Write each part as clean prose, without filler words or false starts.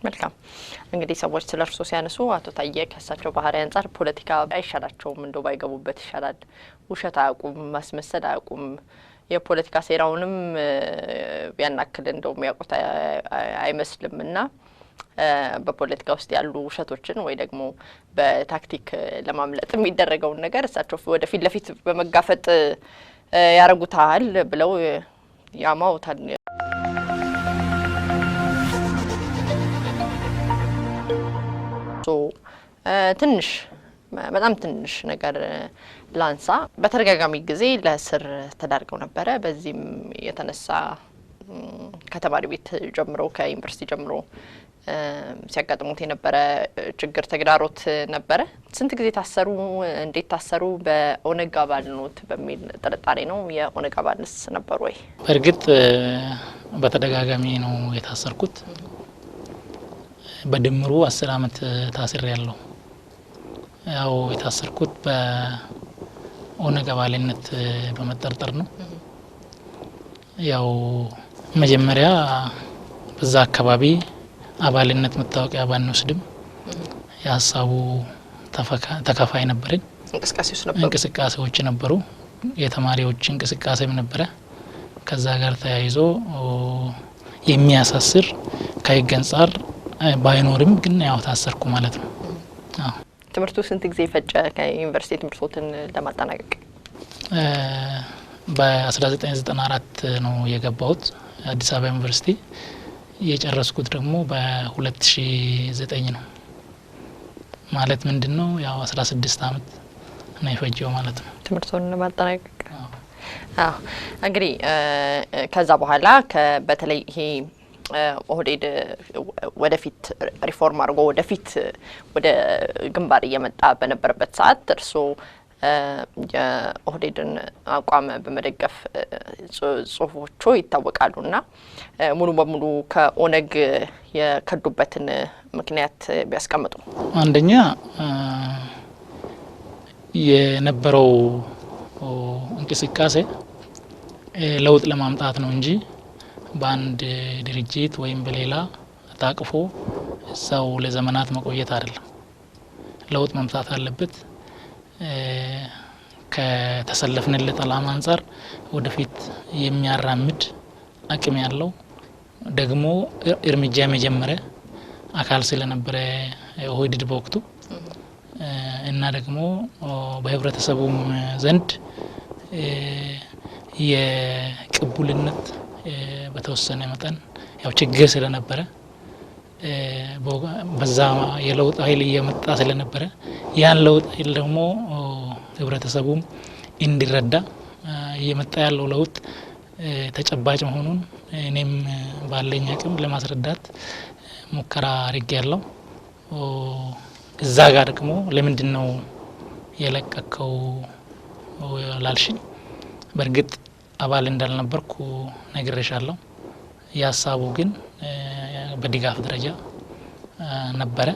መልካም እንግዲህ ሰዎች ስለርሶ ሲያነሱ አቶ ታዬ ከሳቸው ባህሪ አንፃር ፖለቲካ አይሻላቸውም እንደው ባይገቡበት ይሻላል ውሸት አያውቁም ማስመሰል አያውቁም የፖለቲካ ሴራውንም ቢያናክል እንደው የሚያውቁት አይመስልምና በፖለቲካ ውስጥ ያሉ ውሸቶችን ወይ ደግሞ በታክቲክ ለማምለጥ የሚደረገውን ነገር እሳቸው ወደፊት ለፊት በመጋፈጥ ያረጉታል ብለው ያማውታል ትንሽ በጣም ትንሽ ነገር ላንሳ በተደጋጋሚ ጊዜ ለእስር ተዳርገው ነበረ በዚህም የተነሳ ከተማሪ ቤት ጀምሮ ከዩኒቨርሲቲ ጀምሮ ሲያጋጥሙት የነበረ ችግር ተግዳሮት ነበረ ስንት ጊዜ ታሰሩ እንዴት ታሰሩ በኦነግ አባልነት በሚል ጥርጣሬ ነው የኦነግ አባልነስ ነበር ወይ በርግጥ በተደጋጋሚ ነው የታሰርኩት በድምሩ 10 አመት ታስሬያለሁ ያው የታሰርኩት በኦነግ አባልነት በመጠርጠር ነው ያው መጀመሪያ በዛ አካባቢ አባልነት መታወቂያ ባንወስድም ያሳቡ ተካፋይ ነበርን እንቅስቃሴዎች ነበሩ የተማሪዎች እንቅስቃሴም ነበረ ከዛ ጋር ተያይዞ የሚያሳስር ከህግ አንፃር ባይኖርም ግን ያው ታሰርኩ ማለት ነው አዎ ትምርቱ ስንት ጊዜ ፈጨ ከዩኒቨርሲቲ ትምርቶትን ለማጠናቀቅ በ1994 ነው የገባሁት አዲስ አበባ ዩኒቨርሲቲ የጨረስኩት ደግሞ በ2009 ነው ማለት ምንድነው ያው 16 አመት ነው የፈጀው ማለት ነው ትምርቱን ለማጠናቀቅ አዎ እንግዲህ ከዛ በኋላ በተለይ ይሄ ኦህዴድ ወደፊት ሪፎርም አድርጎ ወደፊት ወደ ግንባር እየመጣ በነበረበት ሰዓት እርሶ የኦህዴድን አቋም በመደገፍ ጽሁፎቹ ይታወቃሉና ሙሉ በሙሉ ከኦነግ የከዱበትን ምክንያት ቢያስቀምጡ አንደኛ የነበረው እንቅስቃሴ ለውጥ ለማምጣት ነው እንጂ በአንድ ድርጅት ወይም በሌላ ታቅፎ ሰው ለዘመናት መቆየት አይደለም ለውጥ መምጣት አለበት ከተሰለፍንለት ዓላማ አንፃር ወደፊት የሚያራምድ አቅም ያለው ደግሞ እርምጃ መጀመሪያ አካል ስለነበረ ኦህዴድ በወቅቱ እና ደግሞ በህብረተሰቡም ዘንድ የቅቡልነት በተወሰነ መጠን ያው ችግር ስለነበረ በዛ የለውጥ ኃይል እየመጣ ስለነበረ ያን ለውጥ ኃይል ደግሞ ህብረተሰቡም እንዲረዳ እየመጣ ያለው ለውጥ ተጨባጭ መሆኑን እኔም ባለኝ አቅም ለማስረዳት ሙከራ አድርጌያለሁ እዛ ጋር ደግሞ ለምንድነው የለቀቀው ላልሽኝ በርግጥ አባል እንዳልነበርኩ ነግሬሻለሁ ያሳቡ ግን በድጋፍ ደረጃ ነበረ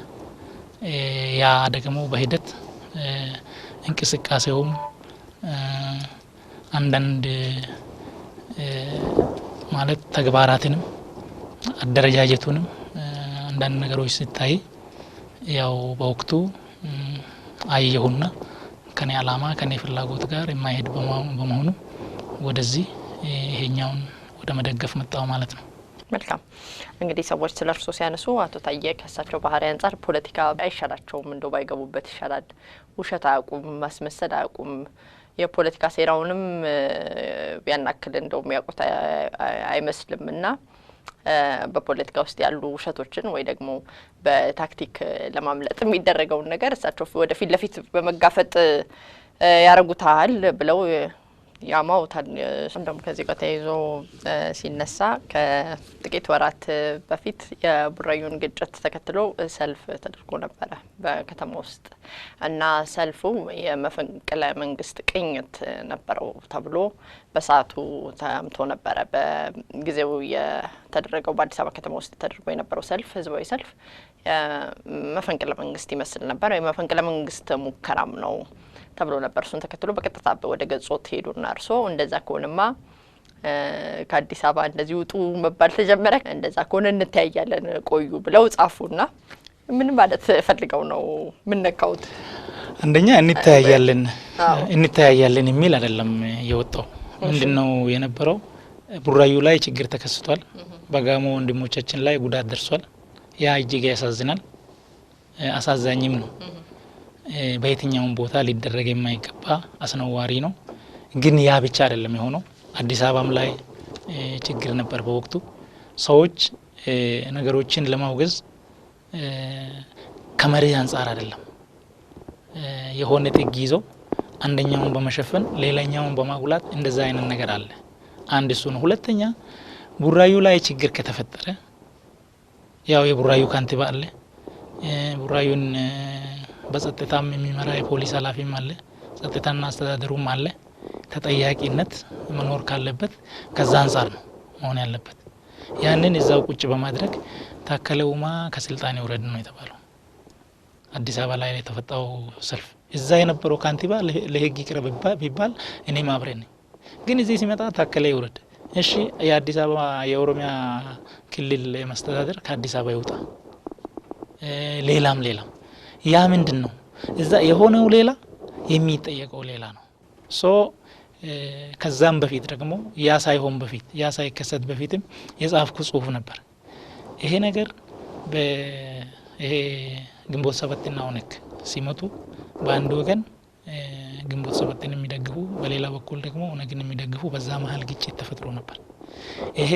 ያ ደግሞ በሂደት እንቅስቃሴውም አንዳንድ ማለት ተግባራትንም አደረጃጀቱንም አንዳንድ ነገሮች ሲታይ ያው በወቅቱ አየሁና ከኔ ዓላማ ከኔ ፍላጎት ጋር የማይሄድ በመሆኑ ወደዚህ ይሄኛውን ወደ መደገፍ መጣው ማለት ነው መልካም እንግዲህ ሰዎች ስለርሶ ሲያነሱ አቶ ታዬ ከሳቸው ባህሪ አንፃር ፖለቲካ አይሻላቸውም እንደው ባይገቡበት ይሻላል ውሸት አያውቁም ማስመሰል አያውቁም የፖለቲካ ሴራውንም ቢያናክል እንደው የሚያውቁት አይመስልምና በፖለቲካ ውስጥ ያሉ ውሸቶችን ወይ ደግሞ በታክቲክ ለማምለጥ የሚደረገውን ነገር እሳቸው ወደፊት ለፊት በመጋፈጥ ያረጉታል ብለው ያማውታል እንደም ከዚህ ጋር ተይዞ ሲነሳ ከጥቂት ወራት በፊት የቡራዩን ግጭት ተከትሎ ሰልፍ ተደርጎ ነበር በከተማ ውስጥ እና ሰልፉ የመፈንቅለ መንግስት ቅኝት ነበረው ተብሎ በሰዓቱ ተምቶ ነበር በጊዜው የተደረገው በአዲስ አበባ ከተማ ውስጥ ተደርጎ የነበረው ሰልፍ ህዝባዊ ሰልፍ መፈንቅለ መንግስት ይመስል ነበር የመፈንቅለ መንግስት ሙከራም ነው ተብሎ ነበር እሱን ተከትሎ በቀጥታ ወደ ገጾት ሄዱና እርሶ እንደዛ ከሆነማ ከአዲስ አበባ እንደዚህ ውጡ መባል ተጀመረ። እንደዛ ከሆነ እንተያያለን ቆዩ ብለው ጻፉና ምን ማለት ፈልገው ነው? ምን ነካውት? አንደኛ እንተያያለን የሚል አይደለም የወጣው። ምንድነው የነበረው? ቡራዩ ላይ ችግር ተከስቷል። በጋሞ ወንድሞቻችን ላይ ጉዳት ደርሷል። ያ እጅግ ያሳዝናል፣ አሳዛኝም ነው። በየትኛውም ቦታ ሊደረግ የማይገባ አስነዋሪ ነው። ግን ያ ብቻ አይደለም የሆነው። አዲስ አበባም ላይ ችግር ነበር በወቅቱ። ሰዎች ነገሮችን ለማውገዝ ከመርህ አንጻር አይደለም የሆነ ጥግ ይዘው አንደኛውን በመሸፈን ሌላኛውን በማጉላት እንደዛ አይነት ነገር አለ። አንድ እሱ ነው። ሁለተኛ ቡራዩ ላይ ችግር ከተፈጠረ ያው የቡራዩ ካንቲባ አለ፣ ቡራዩን በጸጥታም የሚመራ የፖሊስ ኃላፊም አለ፣ ጸጥታና አስተዳደሩም አለ። ተጠያቂነት መኖር ካለበት ከዛ አንጻር ነው መሆን ያለበት። ያንን እዛው ቁጭ በማድረግ ታከለ ኡማ ከስልጣን ይውረድ ነው የተባለው። አዲስ አበባ ላይ የተፈጣው ሰልፍ እዛ የነበረው ካንቲባ ለህግ ይቅረብ ቢባል እኔም አብሬ ነኝ። ግን እዚህ ሲመጣ ታከለ ይውረድ። እሺ የአዲስ አበባ የኦሮሚያ ክልል መስተዳድር ከአዲስ አበባ ይውጣ። ሌላም ያ ምንድነው? እዛ የሆነው ሌላ የሚጠየቀው ሌላ ነው። ከዛም በፊት ደግሞ ያ ሳይሆን በፊት ያ ሳይከሰት በፊትም የጻፍኩ ጽሁፍ ነበር። ይሄ ነገር ይሄ ግንቦት ሰባትና ኦነግ ሲመጡ በአንድ ወገን ግንቦት ሰባትን የሚደግፉ በሌላ በኩል ደግሞ ኦነግን የሚደግፉ በዛ መሀል ግጭት ተፈጥሮ ነበር። ይሄ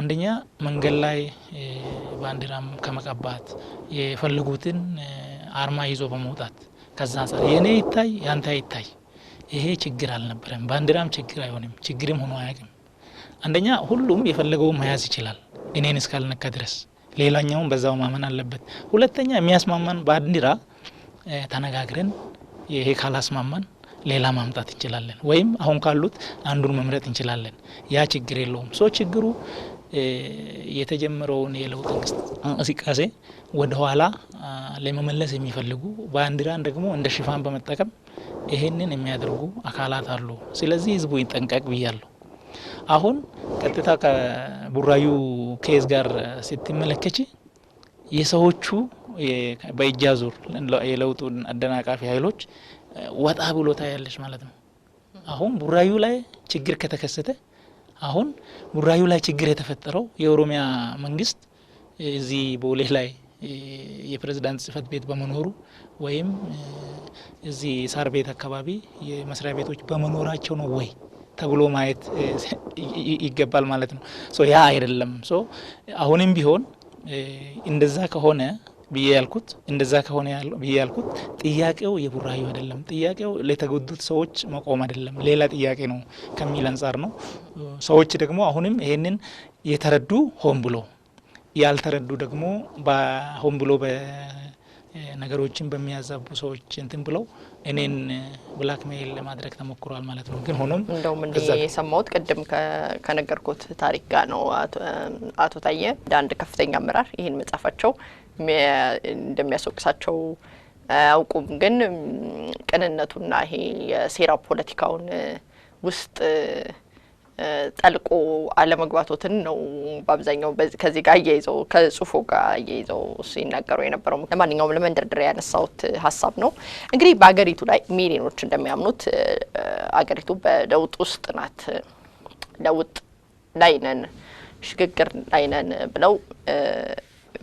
አንደኛ መንገድ ላይ ባንዲራም ከመቀባት የፈልጉትን አርማ ይዞ በመውጣት ከዛ አንፃር የኔ ይታይ ያንተ ይታይ ይሄ ችግር አልነበረም። ባንዲራም ችግር አይሆንም፣ ችግርም ሆኖ አያውቅም። አንደኛ ሁሉም የፈለገውን መያዝ ይችላል እኔን እስካልነካ ድረስ፣ ሌላኛውን በዛው ማመን አለበት። ሁለተኛ የሚያስማማን ባንዲራ ተነጋግረን ይሄ ካላስማማን ሌላ ማምጣት እንችላለን፣ ወይም አሁን ካሉት አንዱን መምረጥ እንችላለን። ያ ችግር የለውም። ችግሩ የተጀመረውን የለውጥ እንቅስቃሴ ወደ ኋላ ለመመለስ የሚፈልጉ ባንዲራን ደግሞ እንደ ሽፋን በመጠቀም ይሄንን የሚያደርጉ አካላት አሉ። ስለዚህ ህዝቡ ይጠንቀቅ ብያለሁ። አሁን ቀጥታ ከቡራዩ ኬዝ ጋር ስትመለከች የሰዎቹ በእጅ አዙር የለውጡን አደናቃፊ ኃይሎች ወጣ ብሎ ታያለች ማለት ነው። አሁን ቡራዩ ላይ ችግር ከተከሰተ አሁን ቡራዩ ላይ ችግር የተፈጠረው የኦሮሚያ መንግስት እዚህ ቦሌ ላይ የፕሬዝዳንት ጽህፈት ቤት በመኖሩ ወይም እዚህ ሳር ቤት አካባቢ የመስሪያ ቤቶች በመኖራቸው ነው ወይ ተብሎ ማየት ይገባል ማለት ነው። ያ አይደለም። አሁንም ቢሆን እንደዛ ከሆነ ብዬ ያልኩት ጥያቄው የቡራዩ አይደለም፣ ጥያቄው ለተጎዱት ሰዎች መቆም አይደለም፣ ሌላ ጥያቄ ነው ከሚል አንጻር ነው። ሰዎች ደግሞ አሁንም ይሄንን የተረዱ ሆን ብሎ ያልተረዱ ደግሞ ሆን ብሎ ነገሮችን በሚያዛቡ ሰዎች እንትን ብለው እኔን ብላክ ሜል ለማድረግ ተሞክሯል ማለት ነው። ግን ሆኖም እንደውም የሰማሁት ቅድም ከነገርኩት ታሪክ ጋር ነው። አቶ ታየ አንድ ከፍተኛ አመራር ይህን መጻፋቸው እንደሚያስወቅሳቸው አያውቁም። ግን ቅንነቱና ይሄ የሴራ ፖለቲካውን ውስጥ ጠልቆ አለመግባቶትን ነው በአብዛኛው ከዚህ ጋር እያይዘው ከጽሁፉ ጋር እያይዘው ሲናገሩ የነበረው። ለማንኛውም ለመንደርደሪያ ያነሳሁት ሀሳብ ነው። እንግዲህ በአገሪቱ ላይ ሚሊዮኖች እንደሚያምኑት አገሪቱ በለውጥ ውስጥ ናት። ለውጥ ላይ ነን፣ ሽግግር ላይ ነን ብለው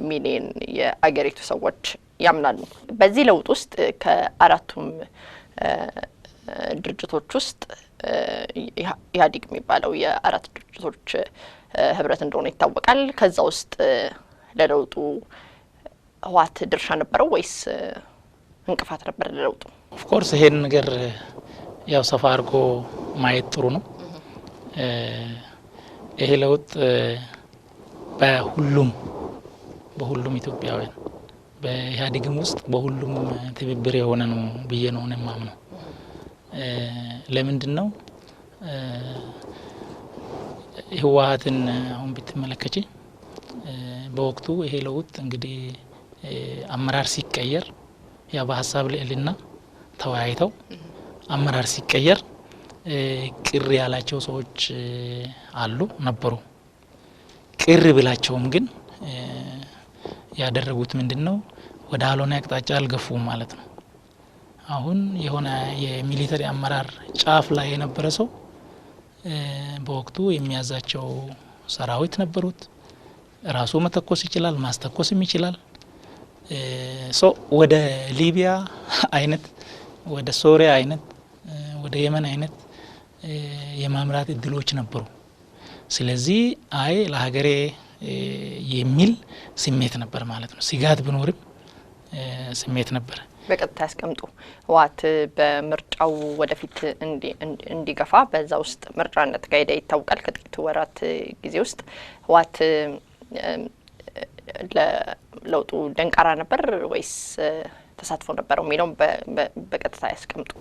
ሚሊዮን የአገሪቱ ሰዎች ያምናሉ። በዚህ ለውጥ ውስጥ ከአራቱም ድርጅቶች ውስጥ ኢህአዴግ የሚባለው የአራት ድርጅቶች ህብረት እንደሆነ ይታወቃል። ከዛ ውስጥ ለለውጡ ህወሓት ድርሻ ነበረው ወይስ እንቅፋት ነበር ለለውጡ? ኦፍ ኮርስ ይሄን ነገር ያው ሰፋ አድርጎ ማየት ጥሩ ነው። ይሄ ለውጥ በሁሉም ኢትዮጵያውያን በኢህአዴግም ውስጥ በሁሉም ትብብር የሆነ ነው ብዬ ነው የማምነው። ለምንድን ነው ህወሓትን አሁን ብትመለከቺ በወቅቱ ይሄ ለውጥ እንግዲህ አመራር ሲቀየር ያ በሀሳብ ልዕልና ተወያይተው አመራር ሲቀየር ቅር ያላቸው ሰዎች አሉ ነበሩ። ቅር ብላቸውም ግን ያደረጉት ምንድነው ወደ አልሆነ አቅጣጫ አልገፉም ማለት ነው። አሁን የሆነ የሚሊተሪ አመራር ጫፍ ላይ የነበረ ሰው በወቅቱ የሚያዛቸው ሰራዊት ነበሩት። ራሱ መተኮስ ይችላል፣ ማስተኮስም ይችላል። ወደ ሊቢያ አይነት፣ ወደ ሶሪያ አይነት፣ ወደ የመን አይነት የማምራት እድሎች ነበሩ። ስለዚህ አይ ለሀገሬ የሚል ስሜት ነበር ማለት ነው። ስጋት ቢኖርም ስሜት ነበር። በቀጥታ ያስቀምጡ ህወሓት በምርጫው ወደፊት እንዲገፋ በዛ ውስጥ ምርጫ እንደተካሄደ ይታወቃል። ከጥቂት ወራት ጊዜ ውስጥ ህወሓት ለለውጡ ደንቃራ ነበር ወይስ ተሳትፎ ነበረው የሚለው በቀጥታ ያስቀምጡ።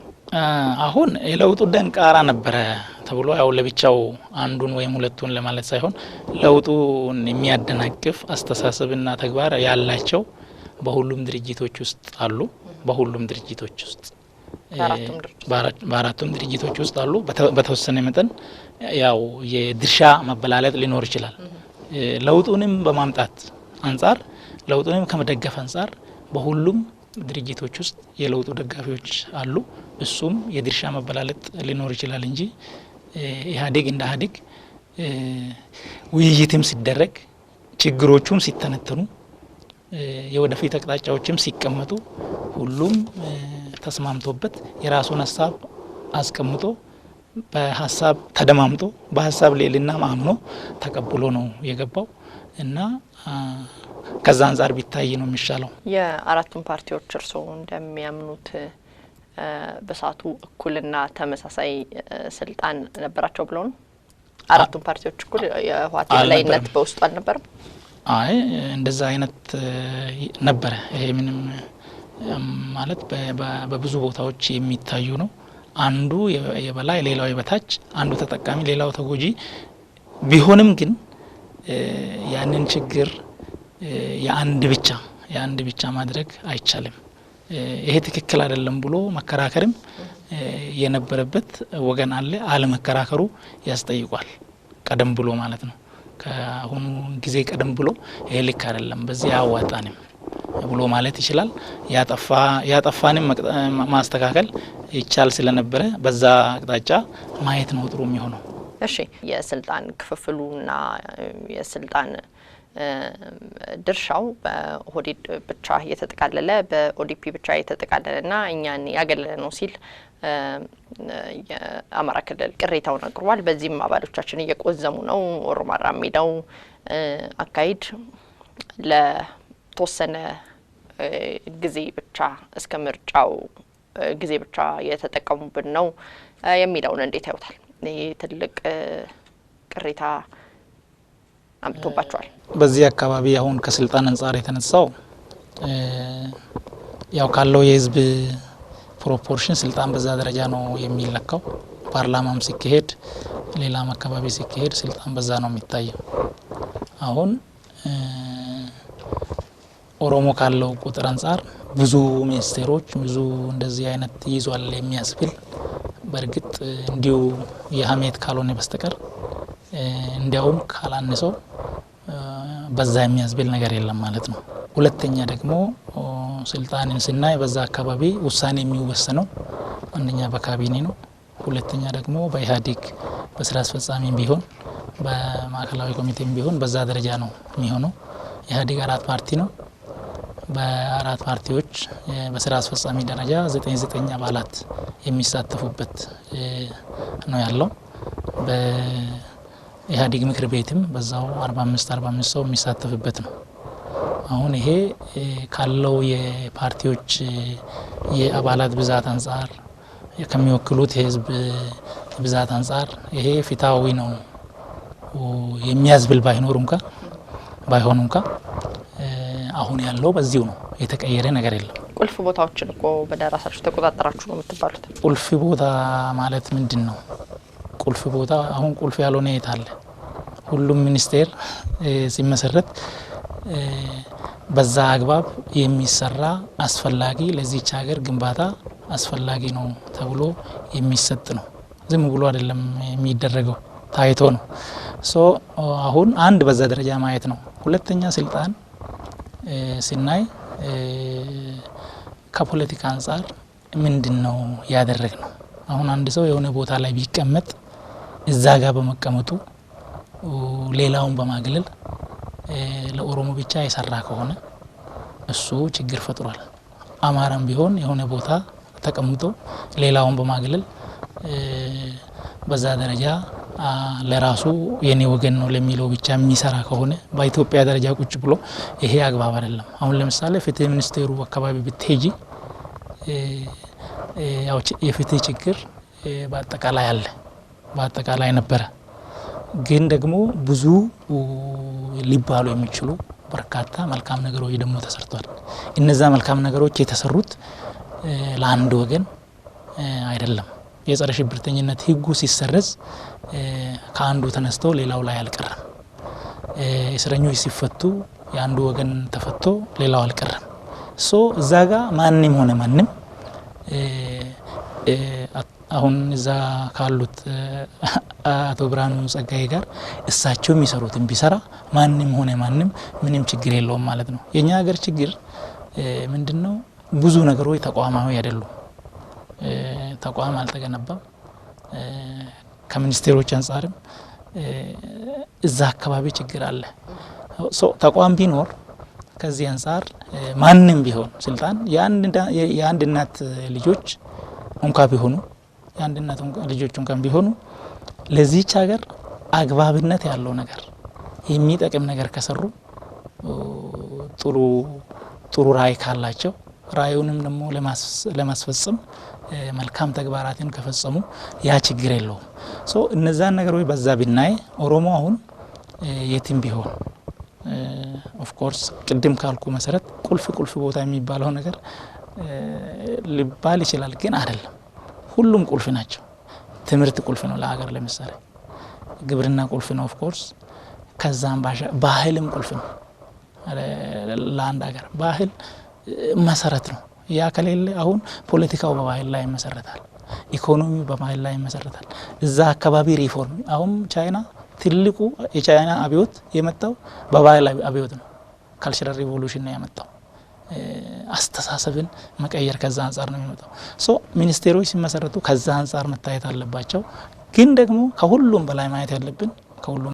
አሁን የለውጡ ደንቃራ ነበረ ተብሎ ያው ለብቻው አንዱን ወይም ሁለቱን ለማለት ሳይሆን ለውጡን የሚያደናቅፍ አስተሳሰብና ተግባር ያላቸው በሁሉም ድርጅቶች ውስጥ አሉ። በሁሉም ድርጅቶች ውስጥ በአራቱም ድርጅቶች ውስጥ አሉ። በተወሰነ መጠን ያው የድርሻ መበላለጥ ሊኖር ይችላል። ለውጡንም በማምጣት አንጻር ለውጡንም ከመደገፍ አንጻር በሁሉም ድርጅቶች ውስጥ የለውጡ ደጋፊዎች አሉ። እሱም የድርሻ መበላለጥ ሊኖር ይችላል እንጂ ኢህአዴግ እንደ ኢህአዴግ ውይይትም ሲደረግ ችግሮቹም ሲተነተኑ የወደፊት አቅጣጫዎችም ሲቀመጡ ሁሉም ተስማምቶበት የራሱን ሀሳብ አስቀምጦ በሀሳብ ተደማምጦ በሀሳብ ሌልና ማምኖ ተቀብሎ ነው የገባው እና ከዛ አንጻር ቢታይ ነው የሚሻለው። የአራቱም ፓርቲዎች እርስዎ እንደሚያምኑት በሳቱ እኩልና ተመሳሳይ ስልጣን ነበራቸው ብለው ነው? አራቱም ፓርቲዎች እኩል የህወሓት የበላይነት በውስጡ አልነበረም? አይ እንደዛ አይነት ነበረ። ይሄ ምንም ማለት በብዙ ቦታዎች የሚታዩ ነው። አንዱ የበላይ ሌላው የበታች፣ አንዱ ተጠቃሚ ሌላው ተጎጂ ቢሆንም ግን ያንን ችግር የአንድ ብቻ ማድረግ አይቻልም። ይሄ ትክክል አይደለም ብሎ መከራከርም የነበረበት ወገን አለ። አለመከራከሩ ያስጠይቋል። ቀደም ብሎ ማለት ነው። ከአሁኑ ጊዜ ቀደም ብሎ ይሄ ልክ አይደለም በዚህ አዋጣንም ብሎ ማለት ይችላል። ያጠፋንም ማስተካከል ይቻል ስለነበረ በዛ አቅጣጫ ማየት ነው ጥሩ የሚሆነው። እሺ፣ የስልጣን ክፍፍሉና የስልጣን ድርሻው በኦህዴድ ብቻ የተጠቃለለ በኦዲፒ ብቻ የተጠቃለለና እኛን ያገለለ ነው ሲል የአማራ ክልል ቅሬታውን አቅርቧል። በዚህም አባሎቻችን እየቆዘሙ ነው። ኦሮማራ የሚለው አካሄድ ለተወሰነ ጊዜ ብቻ እስከ ምርጫው ጊዜ ብቻ የተጠቀሙብን ነው የሚለውን እንዴት ያዩታል? ይህ ትልቅ ቅሬታ አምጥቶባቸዋል። በዚህ አካባቢ አሁን ከስልጣን አንጻር የተነሳው ያው ካለው የህዝብ ፕሮፖርሽን ስልጣን በዛ ደረጃ ነው የሚለካው። ፓርላማም ሲካሄድ ሌላም አካባቢ ሲካሄድ ስልጣን በዛ ነው የሚታየው። አሁን ኦሮሞ ካለው ቁጥር አንጻር ብዙ ሚኒስቴሮች ብዙ እንደዚህ አይነት ይዟል የሚያስብል በእርግጥ እንዲሁ የሀሜት ካልሆነ በስተቀር እንዲያውም ካላነሰው በዛ የሚያስብል ነገር የለም ማለት ነው። ሁለተኛ ደግሞ ስልጣንን ስናይ በዛ አካባቢ ውሳኔ የሚወሰነው አንደኛ በካቢኔ ነው። ሁለተኛ ደግሞ በኢህአዴግ በስራ አስፈጻሚ ቢሆን በማዕከላዊ ኮሚቴም ቢሆን በዛ ደረጃ ነው የሚሆነው። ኢህአዴግ 4 ፓርቲ ነው። በ4 ፓርቲዎች በስራ አስፈጻሚ ደረጃ 99 አባላት የሚሳተፉበት ነው ያለው። በኢህአዴግ ምክር ቤትም በዛው 45 ሰው የሚሳተፍበት ነው። አሁን ይሄ ካለው የፓርቲዎች የአባላት ብዛት አንጻር ከሚወክሉት የህዝብ ብዛት አንጻር ይሄ ፍትሃዊ ነው የሚያዝብል ባይሆኑ እንኳ አሁን ያለው በዚሁ ነው። የተቀየረ ነገር የለም። ቁልፍ ቦታዎችን እኮ በደራሳችሁ ተቆጣጣራችሁ ነው የምትባሉት። ቁልፍ ቦታ ማለት ምንድን ነው? ቁልፍ ቦታ አሁን ቁልፍ ያልሆነ የት አለ? ሁሉም ሚኒስቴር ሲመሰረት በዛ አግባብ የሚሰራ አስፈላጊ ለዚህች ሀገር ግንባታ አስፈላጊ ነው ተብሎ የሚሰጥ ነው። ዝም ብሎ አይደለም የሚደረገው ታይቶ ነው። ሶ አሁን አንድ በዛ ደረጃ ማየት ነው። ሁለተኛ ስልጣን ሲናይ ከፖለቲካ አንጻር ምንድነው ያደረግነው? አሁን አንድ ሰው የሆነ ቦታ ላይ ቢቀመጥ እዛ ጋር በመቀመጡ ሌላውን በማግለል ለኦሮሞ ብቻ የሰራ ከሆነ እሱ ችግር ፈጥሯል። አማራም ቢሆን የሆነ ቦታ ተቀምጦ ሌላውን በማግለል በዛ ደረጃ ለራሱ የኔ ወገን ነው ለሚለው ብቻ የሚሰራ ከሆነ በኢትዮጵያ ደረጃ ቁጭ ብሎ ይሄ አግባብ አይደለም። አሁን ለምሳሌ ፍትህ ሚኒስቴሩ አካባቢ ብትሄጂ ያው የፍትህ ችግር በአጠቃላይ አለ፣ በአጠቃላይ ነበረ። ግን ደግሞ ብዙ ሊባሉ የሚችሉ በርካታ መልካም ነገሮች ደግሞ ተሰርቷል። እነዛ መልካም ነገሮች የተሰሩት ለአንድ ወገን አይደለም። የጸረ ሽብርተኝነት ህጉ ሲሰረዝ ከአንዱ ተነስቶ ሌላው ላይ አልቀረም። እስረኞች ሲፈቱ የአንዱ ወገን ተፈቶ ሌላው አልቀረም። ሶ እዛ ጋር ማንም ሆነ ማንም አሁን እዛ ካሉት አቶ ብርሃኑ ጸጋዬ ጋር እሳቸው የሚሰሩትን ቢሰራ ማንም ሆነ ማንም ምንም ችግር የለውም ማለት ነው። የኛ ሀገር ችግር ምንድነው? ብዙ ነገሮች ተቋማዊ አይደሉም። ተቋም አልተገነባም። ከሚኒስቴሮች አንጻርም እዛ አካባቢ ችግር አለ። ተቋም ቢኖር ከዚህ አንጻር ማንም ቢሆን ስልጣን የአንድ እናት ልጆች እንኳን ቢሆኑ የአንድ እናት ልጆች እንኳን ቢሆኑ ለዚህች ሀገር አግባብነት ያለው ነገር የሚጠቅም ነገር ከሰሩ ጥሩ ራዕይ ካላቸው ራዕዩንም ደግሞ ለማስፈጸም መልካም ተግባራትን ከፈጸሙ ያ ችግር የለውም። ሶ እነዛን ነገሮች በዛ ብናይ ኦሮሞ አሁን የትም ቢሆን ኦፍ ኮርስ ቅድም ካልኩ መሰረት ቁልፍ ቦታ የሚባለው ነገር ሊባል ይችላል፣ ግን አይደለም። ሁሉም ቁልፍ ናቸው። ትምህርት ቁልፍ ነው ለሀገር፣ ለምሳሌ ግብርና ቁልፍ ነው ኦፍ ኮርስ። ከዛም ባህልም ቁልፍ ነው ለአንድ ሀገር። ባህል መሰረት ነው። ያ ከሌለ አሁን ፖለቲካው በባህል ላይ ይመሰረታል፣ ኢኮኖሚው በባህል ላይ ይመሰረታል። እዛ አካባቢ ሪፎርም አሁን ቻይና ትልቁ የቻይና አብዮት የመጣው በባህል አብዮት ነው። ካልቸራል ሪቮሉሽን ነው ያመጣው። አስተሳሰብን መቀየር ከዛ አንጻር ነው የሚመጣው። ሶ ሚኒስቴሮች ሲመሰረቱ ከዛ አንጻር መታየት አለባቸው። ግን ደግሞ ከሁሉም በላይ ማየት ያለብን ከሁሉም